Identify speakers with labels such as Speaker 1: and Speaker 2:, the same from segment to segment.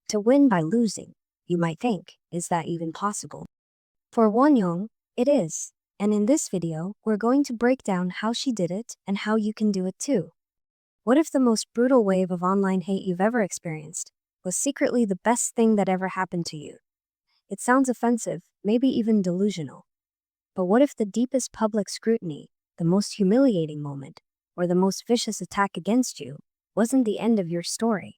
Speaker 1: To win by losing, you might think, is that even possible? For Wonyoung, it is. And in this video, we're going to break down how she did it and how you can do it too. What if the most brutal wave of online hate you've ever experienced was secretly the best thing that ever happened to you? It sounds offensive, maybe even delusional. But what if the deepest public scrutiny, the most humiliating moment, or the most vicious attack against you wasn't the end of your story?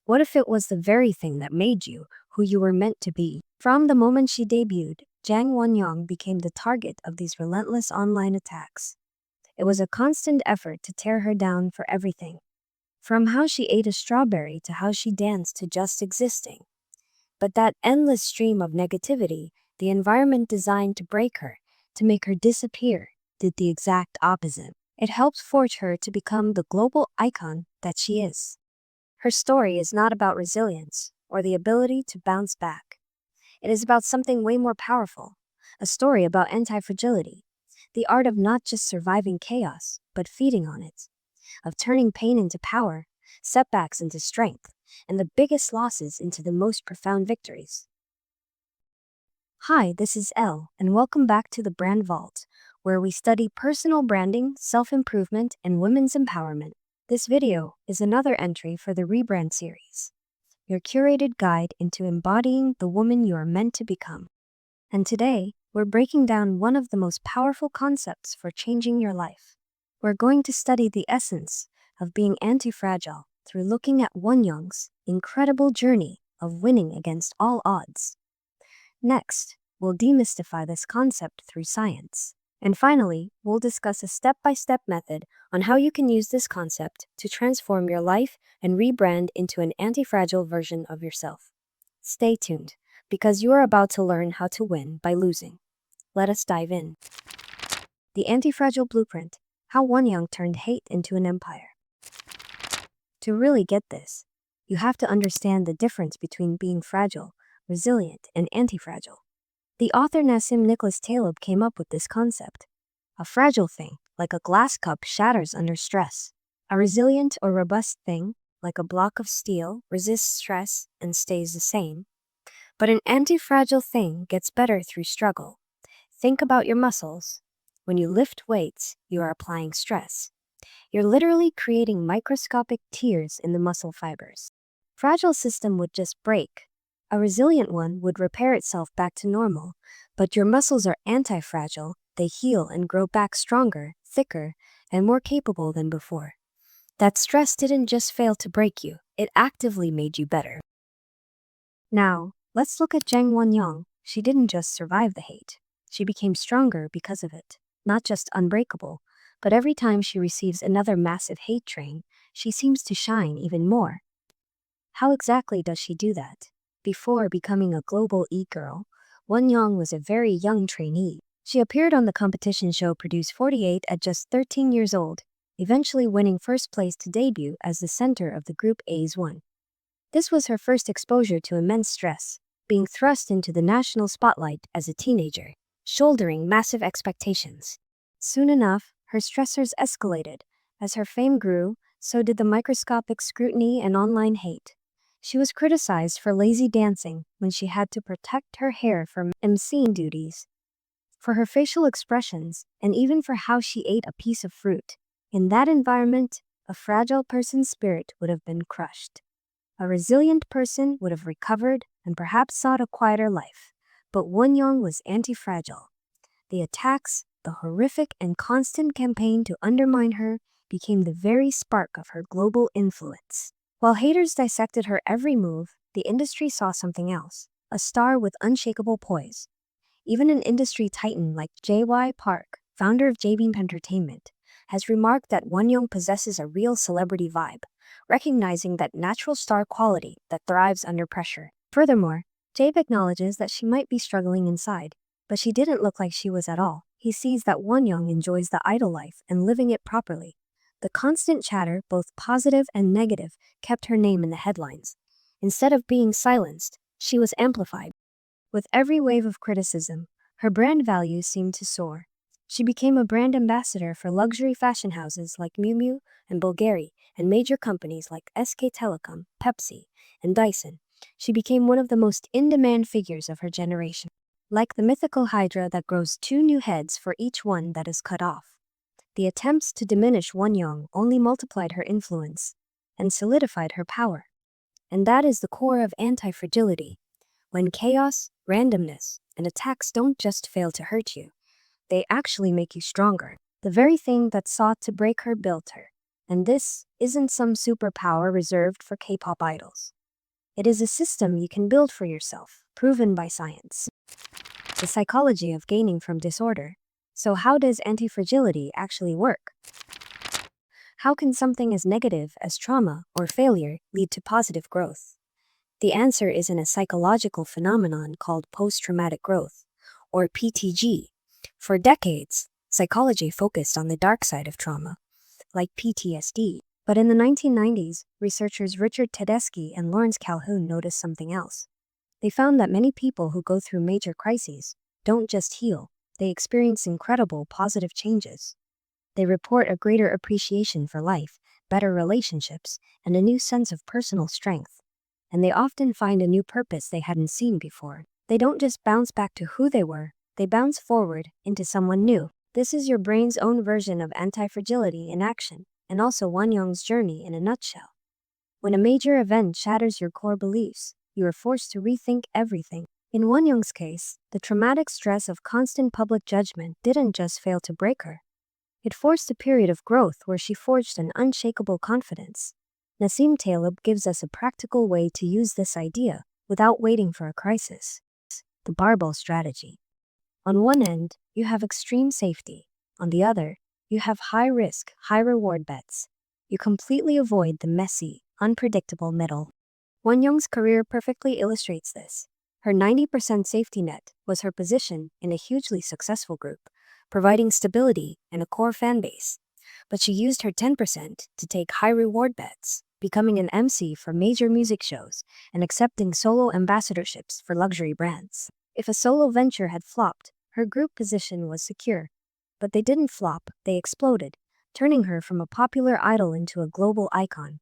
Speaker 1: What if it was the very thing that made you who you were meant to be? From the moment she debuted, Jang Wonyoung became the target of these relentless online attacks. It was a constant effort to tear her down for everything. From how she ate a strawberry to how she danced to just existing. But that endless stream of negativity, the environment designed to break her, to make her disappear, did the exact opposite. It helped forge her to become the global icon that she is. Her story is not about resilience or the ability to bounce back. It is about something way more powerful, a story about anti-fragility, the art of not just surviving chaos, but feeding on it, of turning pain into power, setbacks into strength, and the biggest losses into the most profound victories. Hi, this is Elle, and welcome back to the Brand Vault, where we study personal branding, self-improvement, and women's empowerment. This video is another entry for the Rebrand series, your curated guide into embodying the woman you are meant to become. And today, we're breaking down one of the most powerful concepts for changing your life. We're going to study the essence of being anti-fragile through looking at Wonyoung's incredible journey of winning against all odds. Next, we'll demystify this concept through science. And finally, we'll discuss a step-by-step method on how you can use this concept to transform your life and rebrand into an anti-fragile version of yourself. Stay tuned, because you are about to learn how to win by losing. Let us dive in. The Anti-Fragile Blueprint: How Wonyoung Turned Hate into an Empire. To really get this, you have to understand the difference between being fragile, resilient, and anti-fragile. The author Nassim Nicholas Taleb came up with this concept. A fragile thing, like a glass cup, shatters under stress. A resilient or robust thing, like a block of steel, resists stress and stays the same. But an anti-fragile thing gets better through struggle. Think about your muscles. When you lift weights, you are applying stress. You're literally creating microscopic tears in the muscle fibers. Fragile system would just break. A resilient one would repair itself back to normal, but your muscles are anti-fragile. They heal and grow back stronger, thicker, and more capable than before. That stress didn't just fail to break you, it actively made you better. Now, let's look at Jang Wonyoung. She didn't just survive the hate. She became stronger because of it. Not just unbreakable, but every time she receives another massive hate train, she seems to shine even more. How exactly does she do that? Before becoming a global e-girl, Wonyoung was a very young trainee. She appeared on the competition show Produce 48 at just 13 years old, eventually winning first place to debut as the center of the Group A's one. This was her first exposure to immense stress, being thrust into the national spotlight as a teenager, shouldering massive expectations. Soon enough, her stressors escalated. As her fame grew, so did the microscopic scrutiny and online hate. She was criticized for lazy dancing when she had to protect her hair from emceeing duties, for her facial expressions, and even for how she ate a piece of fruit. In that environment, a fragile person's spirit would have been crushed. A resilient person would have recovered and perhaps sought a quieter life. But Wonyoung was anti-fragile. The attacks, the horrific and constant campaign to undermine her, became the very spark of her global influence. While haters dissected her every move, the industry saw something else, a star with unshakable poise. Even an industry titan like J.Y. Park, founder of J-Beam Entertainment, has remarked that Wonyoung possesses a real celebrity vibe, recognizing that natural star quality that thrives under pressure. Furthermore, Jabe acknowledges that she might be struggling inside, but she didn't look like she was at all. He sees that Wonyoung enjoys the idol life and living it properly. The constant chatter, both positive and negative, kept her name in the headlines. Instead of being silenced, she was amplified. With every wave of criticism, her brand value seemed to soar. She became a brand ambassador for luxury fashion houses like Miu Miu and Bulgari and major companies like SK Telecom, Pepsi, and Dyson. she became one of the most in-demand figures of her generation. Like the mythical Hydra that grows 2 new heads for each one that is cut off. The attempts to diminish Wonyoung only multiplied her influence and solidified her power. And that is the core of anti-fragility. When chaos, randomness, and attacks don't just fail to hurt you, they actually make you stronger. The very thing that sought to break her built her. And this isn't some superpower reserved for K-pop idols. It is a system you can build for yourself, proven by science. The psychology of gaining from disorder. So how does anti-fragility actually work? How can something as negative as trauma or failure lead to positive growth? The answer is in a psychological phenomenon called post-traumatic growth, or PTG. For decades, psychology focused on the dark side of trauma, like PTSD. But in the 1990s, researchers Richard Tedeschi and Lawrence Calhoun noticed something else. They found that many people who go through major crises don't just heal, they experience incredible positive changes. They report a greater appreciation for life, better relationships, and a new sense of personal strength. And they often find a new purpose they hadn't seen before. They don't just bounce back to who they were, they bounce forward into someone new. This is your brain's own version of anti-fragility in action, and also Wonyoung's journey in a nutshell. When a major event shatters your core beliefs, you are forced to rethink everything. In Wonyoung's case, the traumatic stress of constant public judgment didn't just fail to break her. It forced a period of growth where she forged an unshakable confidence. Nassim Taleb gives us a practical way to use this idea without waiting for a crisis. The barbell strategy. On one end, you have extreme safety. On the other, you have high-risk, high-reward bets. You completely avoid the messy, unpredictable middle. Wonyoung's career perfectly illustrates this. Her 90% safety net was her position in a hugely successful group, providing stability and a core fan base. But she used her 10% to take high-reward bets, becoming an MC for major music shows and accepting solo ambassadorships for luxury brands. If a solo venture had flopped, her group position was secure. But they didn't flop, they exploded, turning her from a popular idol into a global icon.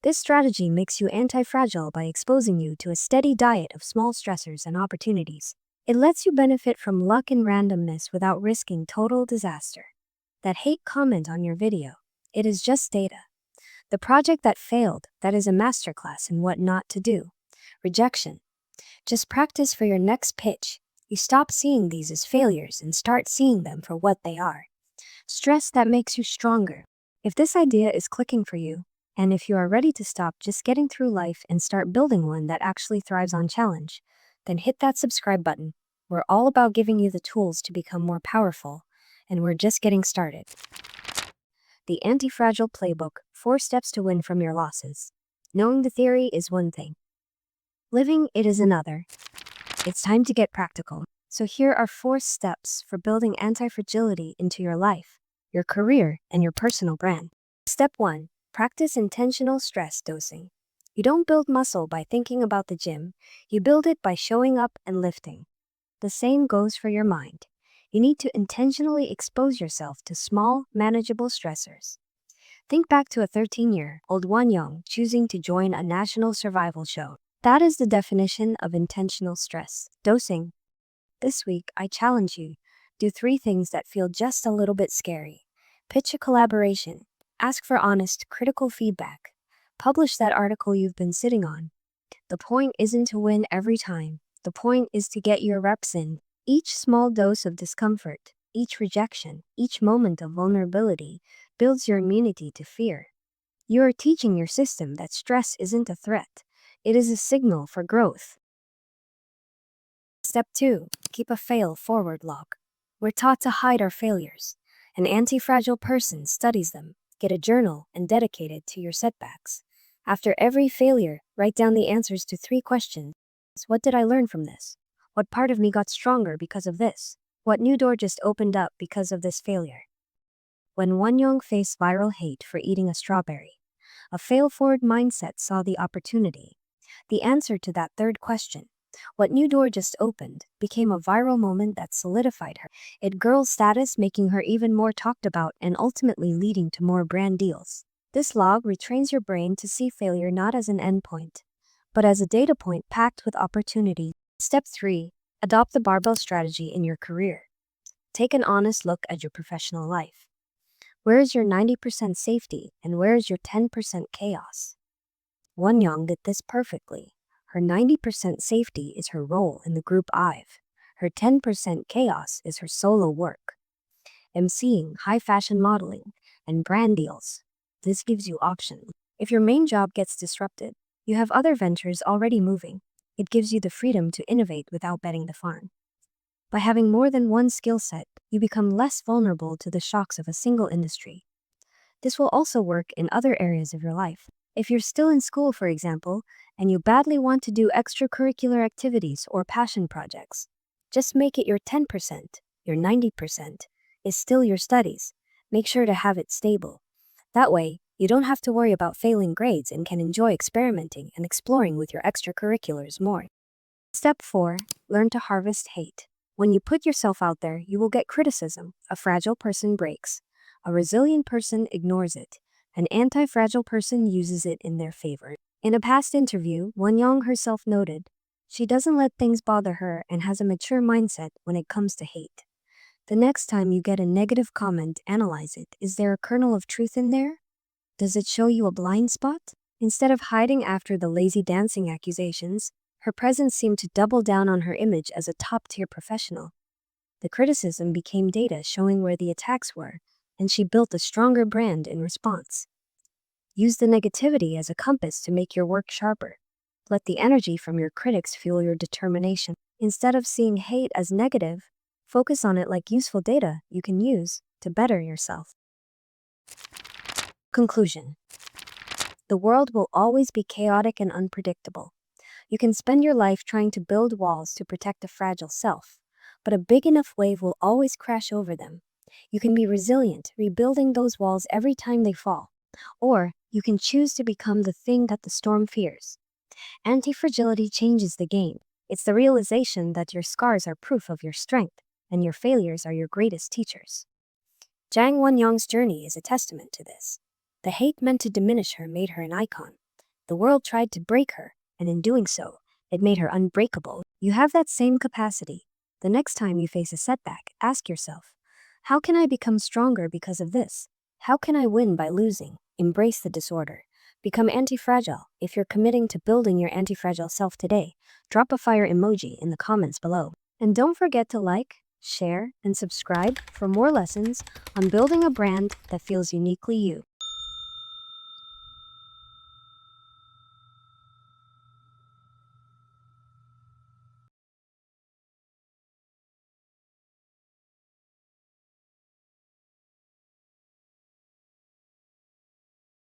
Speaker 1: This strategy makes you anti-fragile by exposing you to a steady diet of small stressors and opportunities. It lets you benefit from luck and randomness without risking total disaster. That hate comment on your video, it is just data. The project that failed, that is a masterclass in what not to do. Rejection. Just practice for your next pitch. You stop seeing these as failures and start seeing them for what they are. Stress that makes you stronger. If this idea is clicking for you, and if you are ready to stop just getting through life and start building one that actually thrives on challenge, then hit that subscribe button. We're all about giving you the tools to become more powerful, and we're just getting started. The Antifragile Playbook, 4 steps to win from your losses. Knowing the theory is one thing. Living it is another. It's time to get practical. So here are 4 steps for building anti-fragility into your life, your career, and your personal brand. Step 1. Practice intentional stress dosing. You don't build muscle by thinking about the gym, you build it by showing up and lifting. The same goes for your mind. You need to intentionally expose yourself to small, manageable stressors. Think back to a 13-year-old Wonyoung choosing to join a national survival show. That is the definition of intentional stress dosing. This week, I challenge you. Do 3 things that feel just a little bit scary. Pitch a collaboration. Ask for honest, critical feedback. Publish that article you've been sitting on. The point isn't to win every time. The point is to get your reps in. Each small dose of discomfort, each rejection, each moment of vulnerability builds your immunity to fear. You are teaching your system that stress isn't a threat. It is a signal for growth. Step 2. Keep a fail-forward log. We're taught to hide our failures. An anti-fragile person studies them. Get a journal and dedicate it to your setbacks. After every failure, write down the answers to 3 questions. What did I learn from this? What part of me got stronger because of this? What new door just opened up because of this failure? When Wonyoung faced viral hate for eating a strawberry, a fail-forward mindset saw the opportunity. The answer to that 3rd question, what new door just opened, became a viral moment that solidified her. It girl status, making her even more talked about and ultimately leading to more brand deals. This log retrains your brain to see failure not as an endpoint, but as a data point packed with opportunity. Step 3. Adopt the barbell strategy in your career. Take an honest look at your professional life. Where is your 90% safety and where is your 10% chaos? Wonyoung did this perfectly. Her 90% safety is her role in the group IVE. Her 10% chaos is her solo work. MCing, high fashion modeling, and brand deals. This gives you options. If your main job gets disrupted, you have other ventures already moving. It gives you the freedom to innovate without betting the farm. By having more than one skill set, you become less vulnerable to the shocks of a single industry. This will also work in other areas of your life. If you're still in school, for example, and you badly want to do extracurricular activities or passion projects, just make it your 10%, your 90% is still your studies. Make sure to have it stable. That way, you don't have to worry about failing grades and can enjoy experimenting and exploring with your extracurriculars more. Step 4. Learn to harvest hate. When you put yourself out there, you will get criticism. A fragile person breaks. A resilient person ignores it. An anti-fragile person uses it in their favor. In a past interview, Wonyoung herself noted, she doesn't let things bother her and has a mature mindset when it comes to hate. The next time you get a negative comment, analyze it. Is there a kernel of truth in there? Does it show you a blind spot? Instead of hiding after the lazy dancing accusations, her presence seemed to double down on her image as a top-tier professional. The criticism became data showing where the attacks were, and she built a stronger brand in response. Use the negativity as a compass to make your work sharper. Let the energy from your critics fuel your determination. Instead of seeing hate as negative, focus on it like useful data you can use to better yourself. Conclusion. The world will always be chaotic and unpredictable. You can spend your life trying to build walls to protect a fragile self, but a big enough wave will always crash over them. You can be resilient, rebuilding those walls every time they fall. Or you can choose to become the thing that the storm fears. Anti-fragility changes the game. It's the realization that your scars are proof of your strength, and your failures are your greatest teachers. Jang Wonyoung's journey is a testament to this. The hate meant to diminish her made her an icon. The world tried to break her, and in doing so, it made her unbreakable. You have that same capacity. The next time you face a setback, ask yourself, how can I become stronger because of this? How can I win by losing? Embrace the disorder. Become anti-fragile. If you're committing to building your anti-fragile self today, drop a fire emoji in the comments below. And don't forget to like, share, and subscribe for more lessons on building a brand that feels uniquely you.